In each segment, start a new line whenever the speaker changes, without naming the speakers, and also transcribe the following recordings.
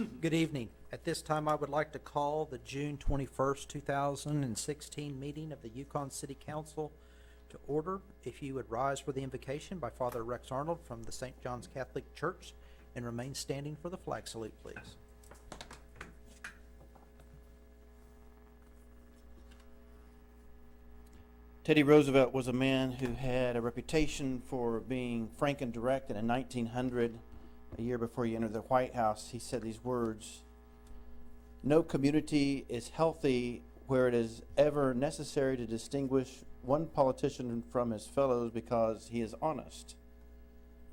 Good evening. At this time, I would like to call the June 21st, 2016 meeting of the Yukon City Council to order. If you would rise for the invocation by Father Rex Arnold from the St. John's Catholic Church and remain standing for the flag salute, please.
Teddy Roosevelt was a man who had a reputation for being frank and direct, and in 1900, a year before he entered the White House, he said these words: "No community is healthy where it is ever necessary to distinguish one politician from his fellows because he is honest.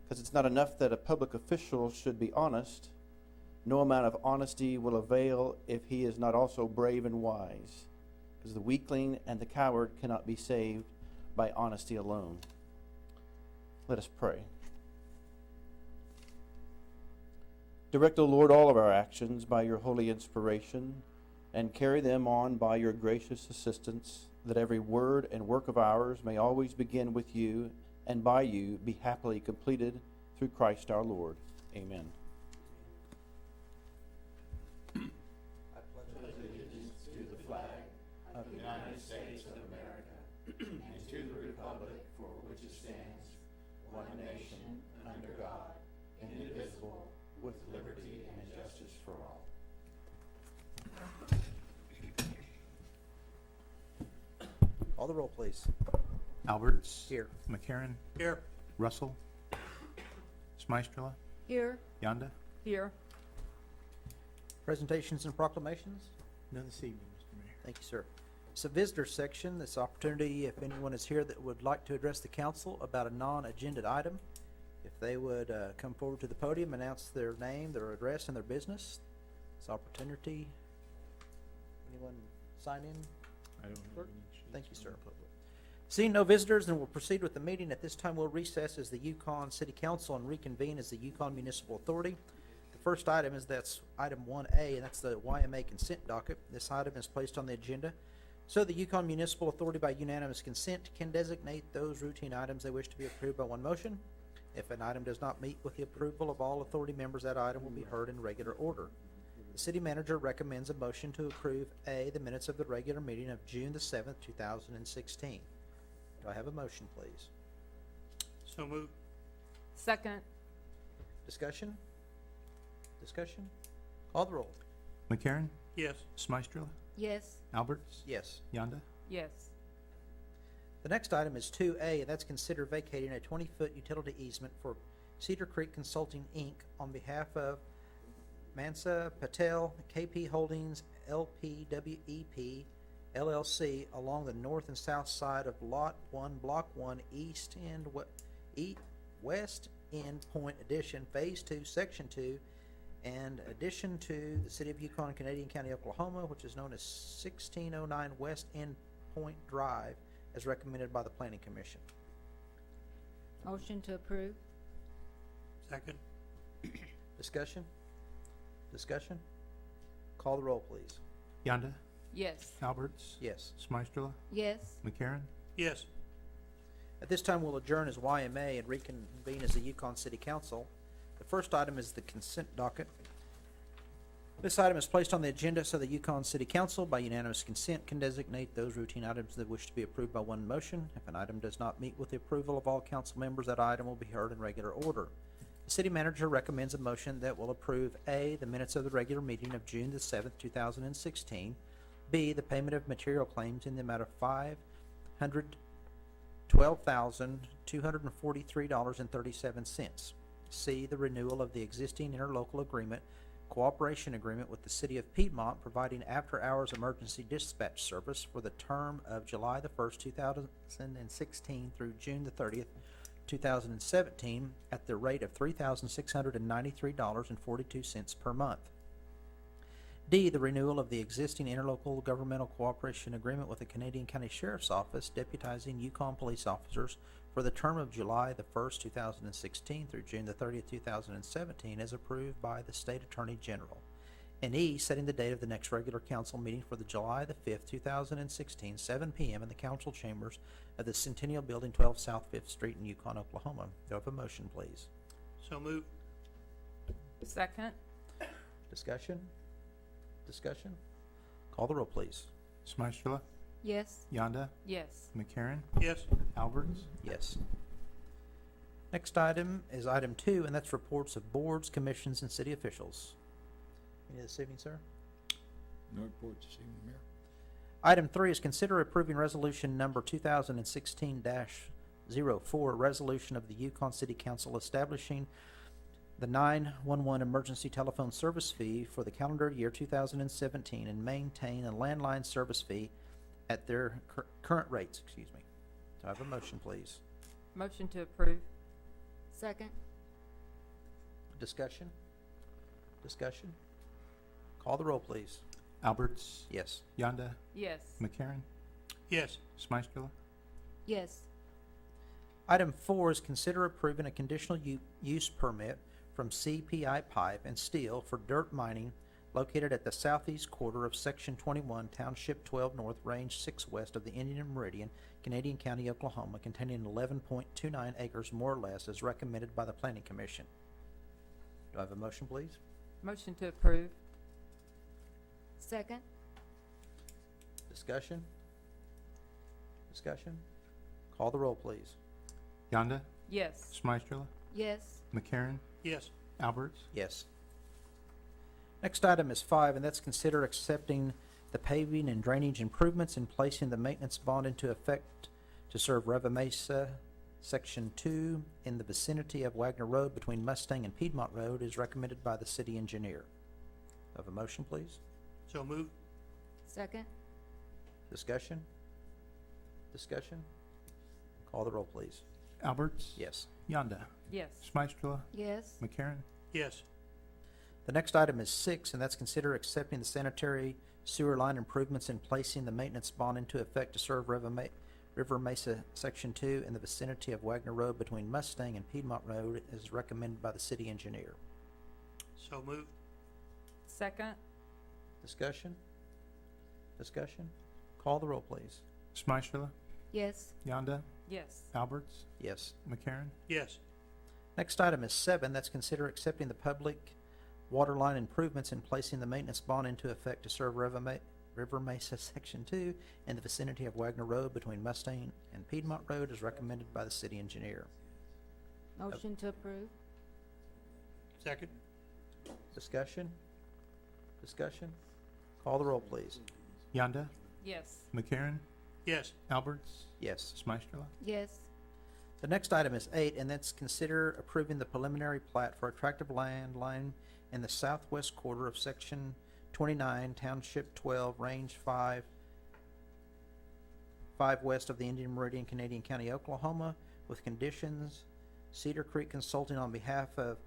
Because it's not enough that a public official should be honest. No amount of honesty will avail if he is not also brave and wise. Because the weakling and the coward cannot be saved by honesty alone." Let us pray. Direct, O Lord, all of our actions by your holy inspiration, and carry them on by your gracious assistance, that every word and work of ours may always begin with you, and by you be happily completed through Christ our Lord. Amen.
I pledge allegiance to the flag of the United States of America and to the republic for which it stands, one nation, under God, indivisible, with liberty and justice for all.
Call the roll, please.
Alberts.
Here.
McCarran.
Here.
Russell. Smystrela.
Here.
Yonda.
Here.
Presentations and proclamations?
None this evening, Mr. Mayor.
Thank you, sir. It's a visitor section. This opportunity, if anyone is here that would like to address the council about a non-agenda item, if they would come forward to the podium, announce their name, their address, and their business. This opportunity. Anyone sign in?
I don't
Clerk?
have any issues
Thank you,
on
sir.
the public.
Seeing no visitors, then we'll proceed with the meeting. At this time, we'll recess as the Yukon City Council and reconvene as the Yukon Municipal Authority. The first item is that's item 1A, and that's the YMA consent docket. This item is placed on the agenda so the Yukon Municipal Authority, by unanimous consent, can designate those routine items they wish to be approved by one motion. If an item does not meet with the approval of all authority members, that item will be heard in regular order. The city manager recommends a motion to approve A, the minutes of the regular meeting of June the 7th, 2016. Do I have a motion, please?
So moved.
Second.
Discussion? Discussion? Call the roll.
McCarran.
Yes.
Smystrela.
Yes.
Alberts.
Yes.
Yonda.
Yes.
The next item is 2A, and that's consider vacating a 20-foot utility easement for Cedar Creek Consulting, Inc. on behalf of Mansa Patel, KP Holdings, LPWEP, LLC, along the north and south side of Lot 1, Block 1, West End Point Addition, Phase 2, Section 2, and addition to the City of Yukon, Canadian County, Oklahoma, which is known as 1609 West End Point Drive, as recommended by the Planning Commission.
Motion to approve.
Second.
Discussion? Discussion? Call the roll, please.
Yonda.
Yes.
Alberts.
Yes.
Smystrela.
Yes.
McCarran.
Yes.
At this time, we'll adjourn as YMA and reconvene as the Yukon City Council. The first item is the consent docket. This item is placed on the agenda so the Yukon City Council, by unanimous consent, can designate those routine items that wish to be approved by one motion. If an item does not meet with the approval of all council members, that item will be heard in regular order. The city manager recommends a motion that will approve A, the minutes of the regular meeting of June the 7th, 2016, B, the payment of material claims in the amount of $512,243.37, C, the renewal of the existing interlocal agreement, cooperation agreement with the City of Piedmont, providing after-hours emergency dispatch service for the term of July the 1st, 2016 through June the 30th, 2017 at the rate of $3,693.42 per month. D, the renewal of the existing interlocal governmental cooperation agreement with the Canadian County Sheriff's Office deputizing Yukon police officers for the term of July the 1st, 2016 through June the 30th, 2017 as approved by the State Attorney General. And E, setting the date of the next regular council meeting for the July the 5th, 2016, 7 p.m. in the council chambers of the Centennial Building, 12 South 5th Street in Yukon, Oklahoma. Do I have a motion, please?
So moved.
Second.
Discussion? Discussion? Call the roll, please.
Smystrela,
Yes.
Yonda,
Yes.
McCarron,
Yes.
Alberts,
Yes. Next item is item 2, and that's reports of boards, commissions, and city officials. Any this evening, sir?
No reports this evening, Mayor.
Item 3 is consider approving resolution number 2016-04, resolution of the Yukon City Council establishing the 911 emergency telephone service fee for the calendar year 2017 and maintain a landline service fee at their current rates, excuse me. Do I have a motion, please?
Motion to approve. Second.
Discussion? Discussion? Call the roll, please.
Alberts,
Yes.
Yonda,
Yes.
McCarron,
Yes.
Smystrela,
Yes.
Item 4 is consider approving a conditional use permit from CPI Pipe and Steel for dirt mining located at the southeast quarter of Section 21, Township 12 North, Range 6 west of the Indian Meridian, Canadian County, Oklahoma, containing 11.29 acres more or less as recommended by the Planning Commission. Do I have a motion, please?
Motion to approve. Second.
Discussion? Discussion? Call the roll, please.
Yonda,
Yes.
Smystrela,
Yes.
McCarron,
Yes.
Alberts,
Yes. Next item is 5, and that's consider accepting the paving and drainage improvements and placing the maintenance bond into effect to serve Reva Mesa Section 2 in the vicinity of Wagner Road between Mustang and Piedmont Road as recommended by the city engineer. Have a motion, please?
So moved.
Second.
Discussion? Discussion? Call the roll, please.
Alberts,
Yes.
Yonda,
Yes.
Smystrela,
Yes.
McCarron,
Yes.
The next item is 6, and that's consider accepting the sanitary sewer line improvements and placing the maintenance bond into effect to serve River Mesa Section 2 in the vicinity of Wagner Road between Mustang and Piedmont Road as recommended by the city engineer.
So moved.
Second.
Discussion? Discussion? Call the roll, please.
Smystrela,
Yes.
Yonda,
Yes.
Alberts,
Yes.
McCarron,
Yes.
Next item is 7, that's consider accepting the public water line improvements and placing the maintenance bond into effect to serve River Mesa Section 2 in the vicinity of Wagner Road between Mustang and Piedmont Road as recommended by the city engineer.
Motion to approve.
Second.
Discussion? Discussion? Call the roll, please.
Yonda,
Yes.
McCarron,
Yes.
Alberts,
Yes.
Smystrela,
Yes.
The next item is 8, and that's consider approving the preliminary plat for a tract of land lying in the southwest quarter of Section 29, Township 12, Range 5 west of the Indian Meridian, Canadian County, Oklahoma, with conditions. Cedar Creek Consulting on behalf of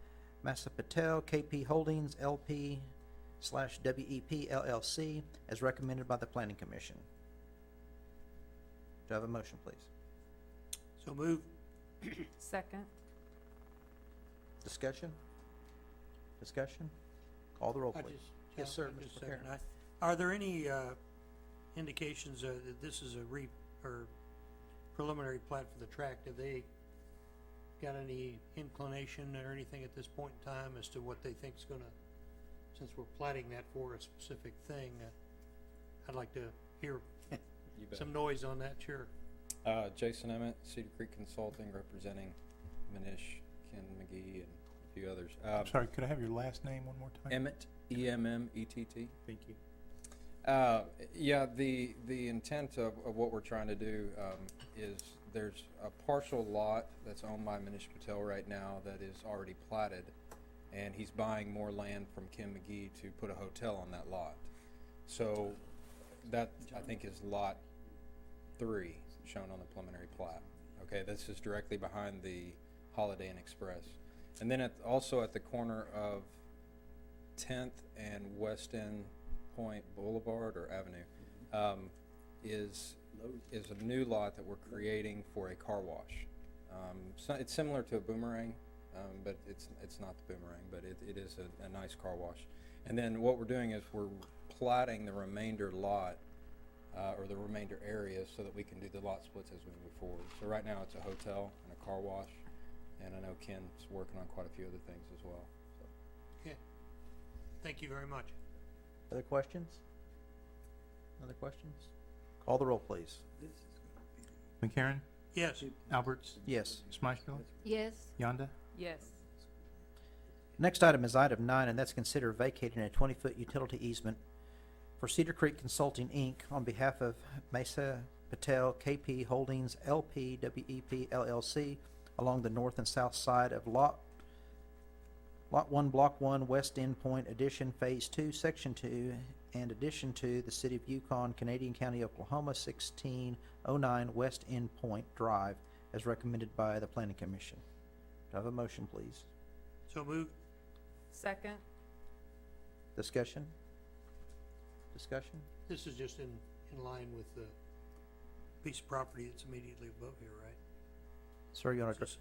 Masa Patel, KP Holdings, LP/WEP LLC, as recommended by the Planning Commission. Do I have a motion, please?
So moved.
Second.
Discussion? Discussion? Call the roll,
I
please.
just-
Yes, sir,
I
Mr.
just second.
McCarron.
Are there any indications that this is a or preliminary plat for the tract? Have they got any inclination or anything at this point in time as to what they think's gonna, since we're platting that for a specific thing, I'd like to hear
You bet.
some noise on that, sure.
Jason Emmett, Cedar Creek Consulting, representing Manish, Ken McGee, and a few others.
I'm sorry, could I have your last name one more time?
Emmett, E-M-M-E-T-T.
Thank you.
Yeah, the intent of what we're trying to do is there's a partial lot that's owned by Manish Patel right now that is already platted, and he's buying more land from Ken McGee to put a hotel on that lot. So that, I think, is lot 3 shown on the preliminary plat. Okay, this is directly behind the Holiday Inn Express. And then also at the corner of 10th and West End Point Boulevard or Avenue is a new lot that we're creating for a car wash. So it's similar to a Boomerang, but it's not the Boomerang, but it is a nice car wash. And then what we're doing is we're platting the remainder lot or the remainder area so that we can do the lot splits as we move forward. So right now it's a hotel and a car wash, and I know Ken's working on quite a few other things as well. So.
Okay. Thank you very much.
Other questions? Other questions? Call the roll, please.
McCarron,
Yes,
Alberts,
Yes.
Smystrela,
Yes.
Yonda,
Yes.
Next item is item 9, and that's consider vacating a 20-foot utility easement for Cedar Creek Consulting, Inc. on behalf of Mesa Patel KP Holdings LP WEP LLC along the north and south side of Lot 1, Block 1, West End Point, Addition, Phase 2, Section 2, and addition to the City of Yukon, Canadian County, Oklahoma, 1609 West End Point Drive, as recommended by the Planning Commission. Do I have a motion, please?
so moved.
Second.
Discussion? Discussion?
This is just in line with the piece of property that's immediately above here, right?
Sir, you want to
It's just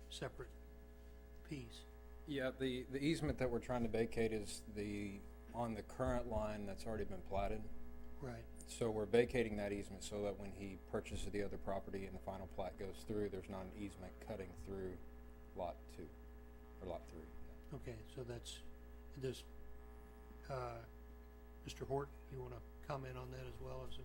separate piece.
Yeah, the easement that we're trying to vacate is on the current line that's already been platted.
Right.
So we're vacating that easement so that when he purchases the other property and the final plat goes through, there's not an easement cutting through lot 2, or lot 3.
Okay, so that's, this, Mr. Hort, you wanna comment on that as well as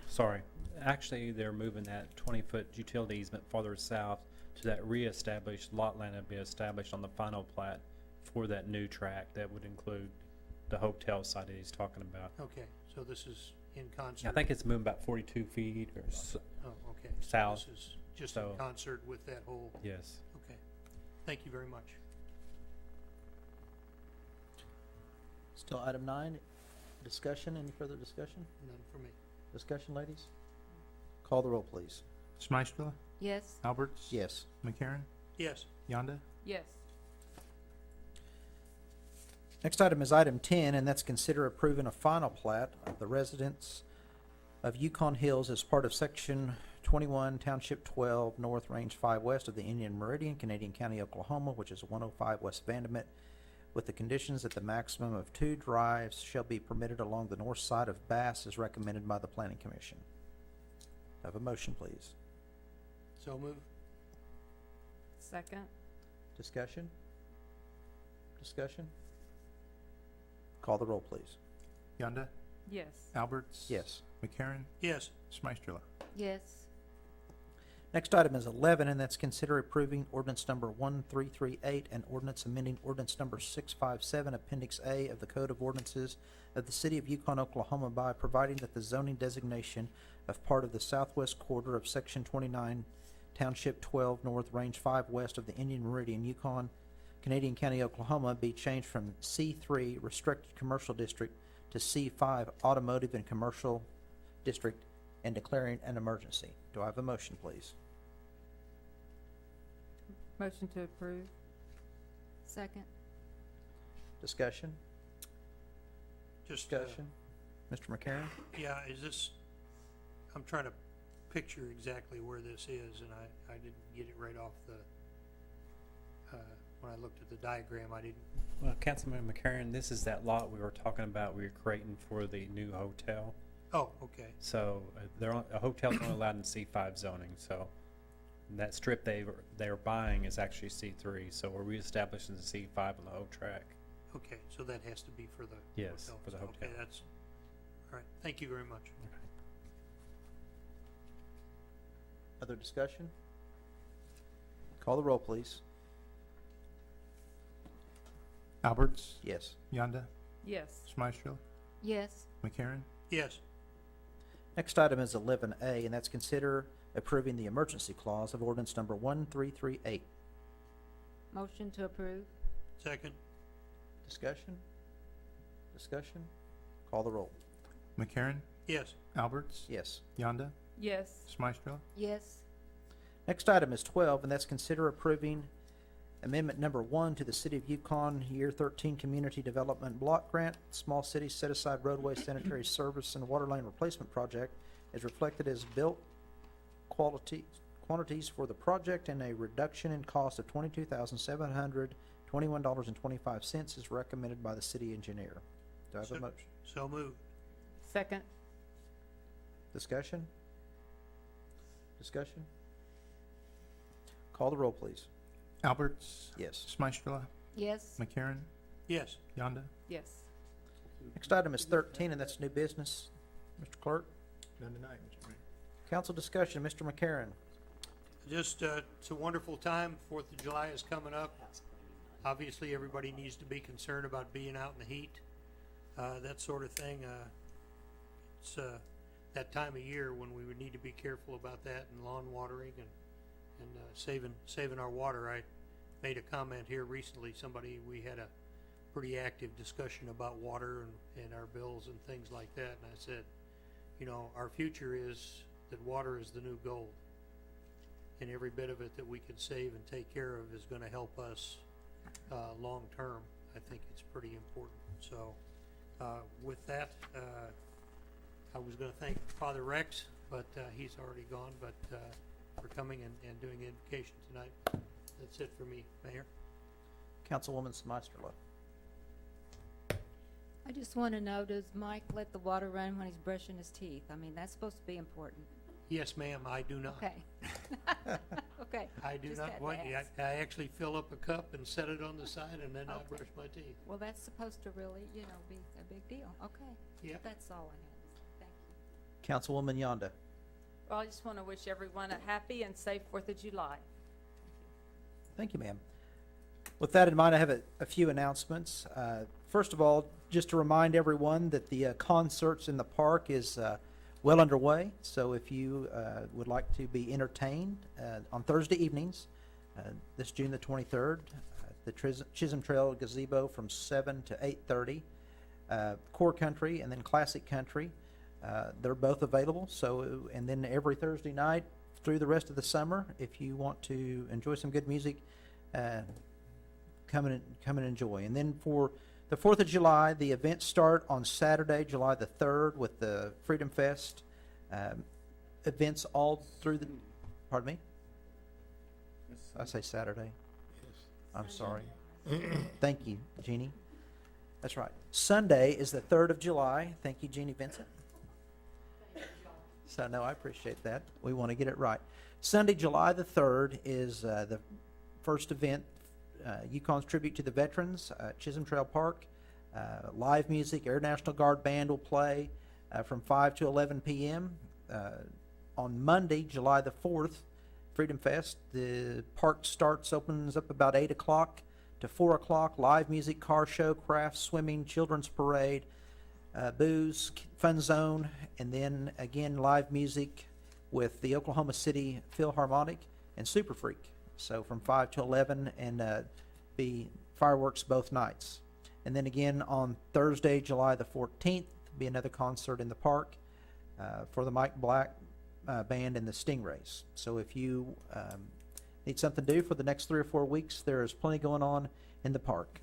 Sorry, actually, they're moving that 20-foot utility easement farther south to that reestablished lot line that be established on the final plat for that new tract that would include the hotel site that he's talking about.
okay, so this is in concert?
I think it's moving about 42 feet or so.
Oh, okay. So
south,
this is just in
so-
concert with that whole,
Yes.
okay. Thank you very much.
Still item 9, discussion, any further discussion?
None for me.
Discussion, ladies? Call the roll, please.
Smystrela,
Yes.
Alberts,
Yes.
McCarron,
Yes,
Yonda,
Yes.
Next item is item 10, and that's consider approving a final plat of the residents of Yukon Hills as part of Section 21, Township 12, North, Range 5 West of the Indian Meridian, Canadian County, Oklahoma, which is 105 West Vandament, with the conditions that the maximum of 2 drives shall be permitted along the north side of Bass as recommended by the Planning Commission. Have a motion, please.
so moved.
Second.
Discussion? Discussion? Call the roll, please.
Yonda,
Yes.
Alberts,
Yes.
McCarron,
Yes,
Smystrela,
Yes.
Next item is 11, and that's consider approving ordinance number 1338 and ordinance amending ordinance number 657, Appendix A of the Code of Ordinances of the City of Yukon, Oklahoma, by providing that the zoning designation of part of the southwest quarter of Section 29, Township 12 North, Range 5 West of the Indian Meridian, Yukon, Canadian County, Oklahoma, be changed from C3 Restricted Commercial District to C5 Automotive and Commercial District and declaring an emergency. Do I have a motion, please?
Motion to approve. Second.
Discussion?
just,
Discussion? Mr. McCarron?
yeah, is this, I'm trying to picture exactly where this is, and I didn't get it right off the, when I looked at the diagram, I didn't,
Well, Councilman McCarron, this is that lot we were talking about we were creating for the new hotel.
oh, okay,
So a hotel's only allowed in C5 zoning, so that strip they're buying is actually C3, so we're reestablishing the C5 on the whole track.
okay, so that has to be for the
Yes,
hotel.
for the
Okay,
hotel.
that's, all right, thank you very much.
Other discussion? Call the roll, please.
Alberts,
Yes.
Yonda,
Yes.
Smystrela,
Yes.
McCarron,
Yes,
Next item is 11A, and that's consider approving the emergency clause of ordinance number 1338.
Motion to approve.
second,
Discussion? Discussion? Call the roll.
McCarron,
yes,
Alberts,
Yes.
Yonda,
Yes.
Smystrela,
Yes.
Next item is 12, and that's consider approving amendment number 1 to the City of Yukon Year 13 Community Development Block Grant, Small Cities Set Aside Roadway Sanitary Service and Water Line Replacement Project is reflected as built quantities for the project, and a reduction in cost of $22,721.25 is recommended by the city engineer. Do I have a
So-
motion?
so moved.
Second.
Discussion? Discussion? Call the roll, please.
Alberts,
Yes.
Smystrela,
Yes.
McCarron,
Yes.
Yonda.
Yes.
Next item is 13, and that's new business. Mr. Clerk,
None tonight, Mr. Mayor.
council discussion, Mr. McCarron.
Just, it's a wonderful time. Fourth of July is coming up. Obviously, everybody needs to be concerned about being out in the heat, that sort of thing. It's that time of year when we would need to be careful about that and lawn watering and saving our water. I made a comment here recently. We had a pretty active discussion about water and our bills and things like that. And I said, you know, our future is that water is the new gold. And every bit of it that we can save and take care of is going to help us long term. I think it's pretty important. So with that, I was going to thank Father Rex, but he's already gone, but for coming and doing the invocation tonight. That's it for me, Mayor.
Councilwoman Smystrela.
I just want to know, does Mike let the water run when he's brushing his teeth? I mean, that's supposed to be important.
Yes, ma'am, I do not.
Okay. Okay.
I do
Just
not
had to
want,
ask.
I actually fill up a cup and set it on the side and then I
Okay.
brush my teeth.
Well, that's supposed to really, be a big deal. Okay.
Yep.
That's all I had. Thank you.
Councilwoman Yonda.
Well, I just want to wish everyone a happy and safe 4th of July.
Thank you, ma'am. With that in mind, I have a few announcements. First of all, just to remind everyone that the concerts in the park is well underway. So if you would like to be entertained on Thursday evenings, this June the 23rd, the Chisholm Trail Gazebo from 7 to 8:30, Core Country and then Classic Country. They're both available. So, and then every Thursday night through the rest of the summer, if you want to enjoy some good music, come and enjoy. And then for the 4th of July, the events start on Saturday, July the 3rd, with the Freedom Fest events all through the. Pardon me? I say Saturday. I'm sorry. Thank you, Jeannie. That's right. Sunday is the 3rd of July. Thank you, Jeannie Vincent. So, no, I appreciate that. We want to get it right. Sunday, July the 3rd is the first event, Yukon's Tribute to the Veterans, Chisholm Trail Park. Live music, Air National Guard Band will play from 5 to 11 p.m. On Monday, July the 4th, Freedom Fest, the park opens up about 8 o'clock to 4 o'clock. Live music, car show, crafts, swimming, children's parade, booze, fun zone, and then again live music with the Oklahoma City Philharmonic and Super Freak. So from 5 to 11, and be fireworks both nights. And then again on Thursday, July the 14th, be another concert in the park for the Mike Black Band and the Stingrays. So if you need something to do for the next 3 or 4 weeks, there is plenty going on in the park.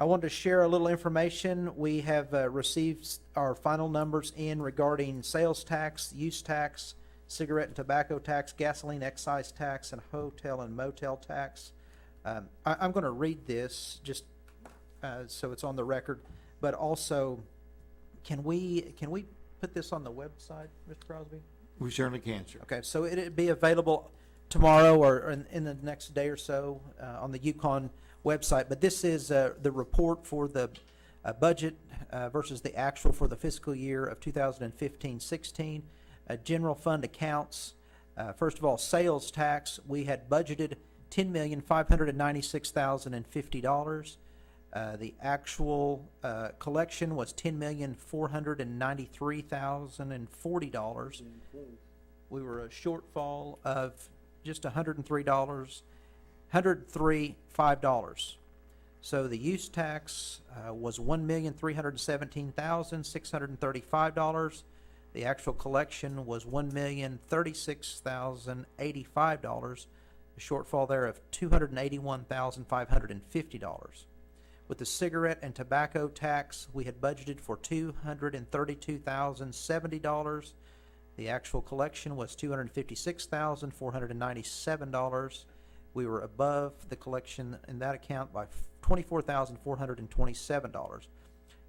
I wanted to share a little information. We have received our final numbers in regarding sales tax, use tax, cigarette and tobacco tax, gasoline excise tax, and hotel and motel tax. I'm going to read this just so it's on the record, but also, can we put this on the website, Mr. Crosby?
We certainly can, sir.
Okay, so it'd be available tomorrow or in the next day or so on the Yukon website. But this is the report for the budget versus the actual for the fiscal year of 2015-16. General fund accounts. First of all, sales tax. We had budgeted $10,596,050. The actual collection was $10,493,040. We were a shortfall of just $103,500. So the use tax was $1,317,635. The actual collection was $1,036,085. A shortfall there of $281,550. With the cigarette and tobacco tax, we had budgeted for $232,070. The actual collection was $256,497. We were above the collection in that account by $24,427.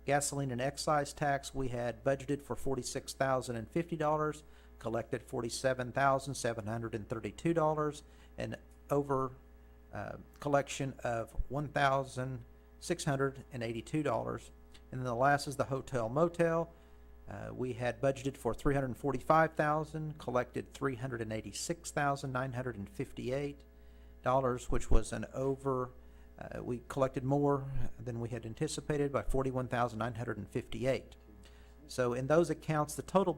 Gasoline and excise tax, we had budgeted for $46,050, collected $47,732, and over collection of $1,682. And then the last is the hotel motel. We had budgeted for $345,000, collected $386,958, which was an over. We collected more than we had anticipated by $41,958. So in those accounts, the total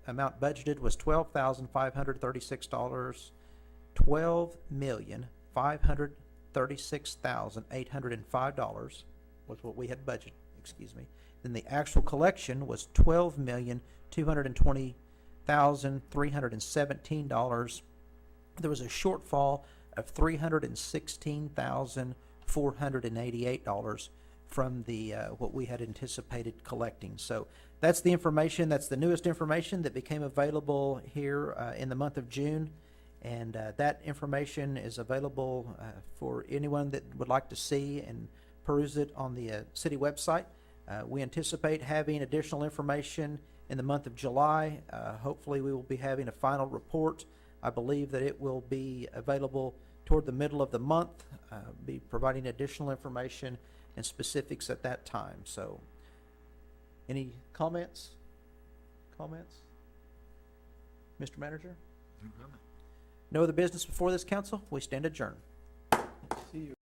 amount budgeted was $12,536. $12,536,805 was what we had budgeted, excuse me. Then the actual collection was $12,220,317. There was a shortfall of $316,488 from the what we had anticipated collecting. So that's the information. That's the newest information that became available here in the month of June. And that information is available for anyone that would like to see and peruse it on the city website. We anticipate having additional information in the month of July. Hopefully we will be having a final report. I believe that it will be available toward the middle of the month, be providing additional information and specifics at that time. So, any comments? Mr. Manager? No other business before this council? We stand adjourned.
See you.